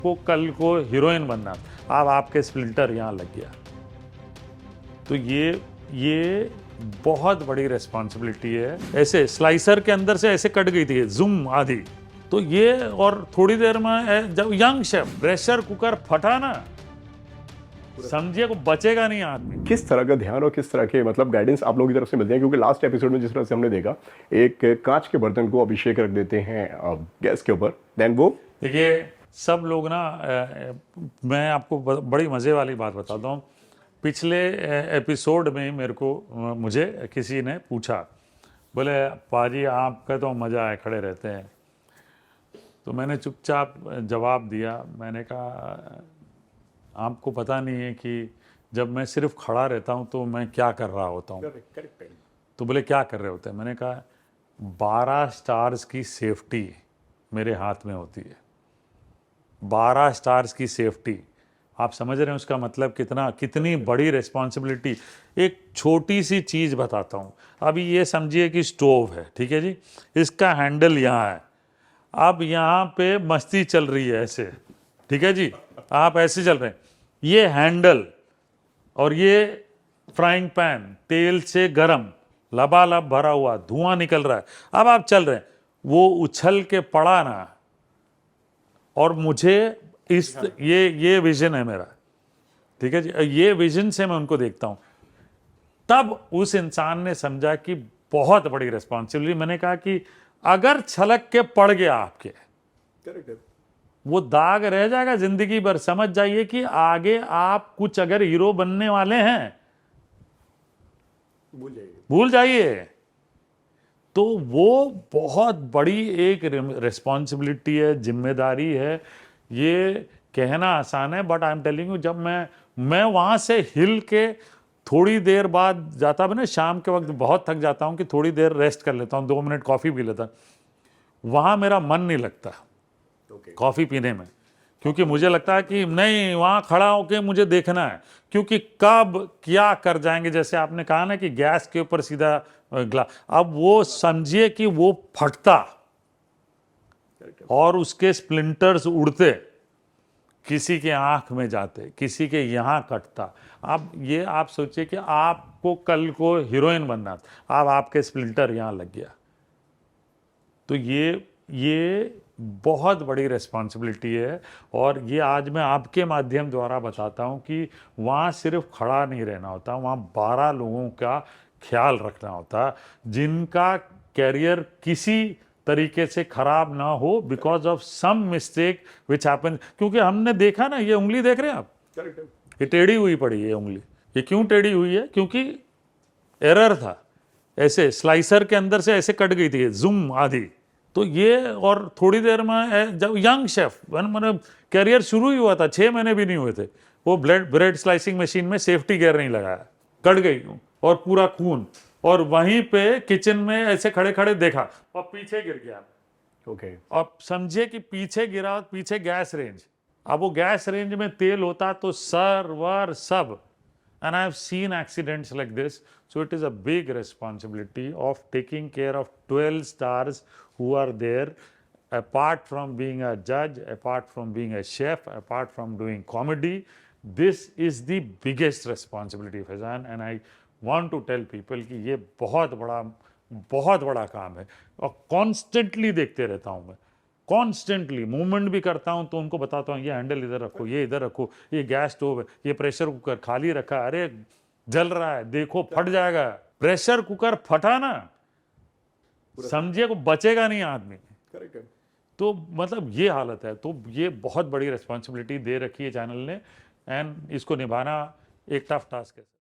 को कल को हीरोइन बनना, अब आपके स्प्लिंटर यहाँ लग गया। तो ये बहुत बड़ी रिस्पॉन्सिबिलिटी है। ऐसे स्लाइसर के अंदर से ऐसे कट गई थी जूम आधी, तो ये और थोड़ी देर में जब यंग शेफ प्रेशर कुकर फटा ना, समझिए को बचेगा नहीं आदमी। किस तरह का ध्यान और किस तरह के मतलब गाइडेंस आप लोगों की तरफ से मिलते हैं? क्योंकि लास्ट एपिसोड में जिस तरह से हमने देखा, एक कांच के बर्तन को अभिषेक रख देते हैं गैस के ऊपर, देन वो देखिए सब लोग ना, मैं आपको बड़ी मज़े वाली बात बताता हूँ। पिछले एपिसोड में मुझे किसी ने पूछा, बोले पाजी आपका तो मज़ा है, खड़े रहते हैं। तो मैंने चुपचाप जवाब दिया, मैंने कहा आपको पता नहीं है कि जब मैं सिर्फ खड़ा रहता हूँ तो मैं क्या कर रहा होता हूँ। तो बोले क्या कर रहे होते हैं? मैंने कहा 12 स्टार्स की सेफ्टी मेरे हाथ में होती है। 12 स्टार्स की सेफ्टी, आप समझ रहे हैं उसका मतलब कितनी बड़ी रिस्पॉन्सिबिलिटी। एक छोटी सी चीज़ बताता हूँ। अभी ये समझिए कि स्टोव है, ठीक है जी, इसका हैंडल यहाँ है। अब यहाँ पे मस्ती चल रही है ऐसे, ठीक है जी, आप ऐसे चल रहे हैं, ये हैंडल और ये फ्राइंग पैन तेल से गरम लबालब भरा हुआ धुआं निकल रहा है। अब आप चल रहे हैं, वो उछल के पड़ा ना, और मुझे ये विजन है मेरा, ठीक है जी, ये विजन से मैं उनको देखता हूं। तब उस इंसान ने समझा कि बहुत बड़ी रिस्पॉन्सिबिलिटी। मैंने कहा कि अगर छलक के पड़ गया आपके, वो दाग रह जाएगा जिंदगी भर। समझ जाइए कि आगे आप कुछ अगर हीरो बनने वाले हैं, भूल जाइए। तो वो बहुत बड़ी एक रिस्पॉन्सिबिलिटी है, जिम्मेदारी है। ये कहना आसान है, but I am telling you, जब मैं वहां से हिल के थोड़ी देर बाद जाता हूं ना, शाम के वक्त बहुत थक जाता हूं कि थोड़ी देर रेस्ट कर लेता हूं, 2 मिनट कॉफ़ी पी लेता, वहां मेरा मन नहीं लगता कॉफ़ी पीने में, क्योंकि मुझे लगता है कि नहीं, वहां खड़ा होके मुझे देखना है, क्योंकि कब क्या कर जाएंगे। जैसे आपने कहा ना कि गैस के ऊपर सीधा ग्लास, अब वो समझिए कि वो फटता और उसके स्प्लिंटर्स उड़ते, किसी के आंख में जाते, किसी के यहां कटता। अब ये आप सोचिए कि आपको कल को हीरोइन बनना, अब आपके स्प्लिंटर यहां लग गया। तो ये बहुत बड़ी रिस्पॉन्सिबिलिटी है। और ये आज मैं आपके माध्यम द्वारा बताता हूं कि वहाँ सिर्फ खड़ा नहीं रहना होता, वहाँ 12 लोगों का ख्याल रखना होता, जिनका कैरियर किसी तरीके से खराब ना हो because of some mistake which happen. क्योंकि हमने देखा ना, ये उंगली देख रहे हैं आप, ये टेढ़ी हुई पड़ी है उंगली। ये क्यों टेढ़ी हुई है? क्योंकि एरर था, ऐसे स्लाइसर के अंदर से ऐसे कट गई थी जूम आधी। तो ये और थोड़ी देर में जब यंग शेफ, मतलब कैरियर शुरू ही हुआ था, 6 महीने भी नहीं हुए थे, वो ब्रेड स्लाइसिंग मशीन में सेफ्टी गियर नहीं लगाया, कट गई और पूरा खून, और वहीं पे किचन में ऐसे खड़े खड़े देखा और पीछे गिर गया। ओके। अब समझिए कि पीछे गिरा, पीछे गैस रेंज, अब वो गैस रेंज में तेल होता तो सर वर सब, and I have seen accidents like this. So it is a big responsibility of taking care of 12 stars who are there, apart from being a judge, apart from being a chef, apart from doing comedy. This is the biggest responsibility, Faizan, and I want to tell people कि ये बहुत बड़ा काम है। और constantly देखते रहता हूँ मैं, कॉन्स्टेंटली मूवमेंट भी करता हूं, तो उनको बताता हूं ये हैंडल इधर रखो, ये इधर रखो, ये गैस स्टोव है, ये प्रेशर कुकर खाली रखा है, अरे जल रहा है, देखो फट जाएगा। प्रेशर कुकर फटा ना, समझिए को बचेगा नहीं आदमी। तो मतलब ये हालत है। तो ये बहुत बड़ी रिस्पॉन्सिबिलिटी दे रखी है चैनल ने, एंड इसको निभाना एक टफ टास्क है।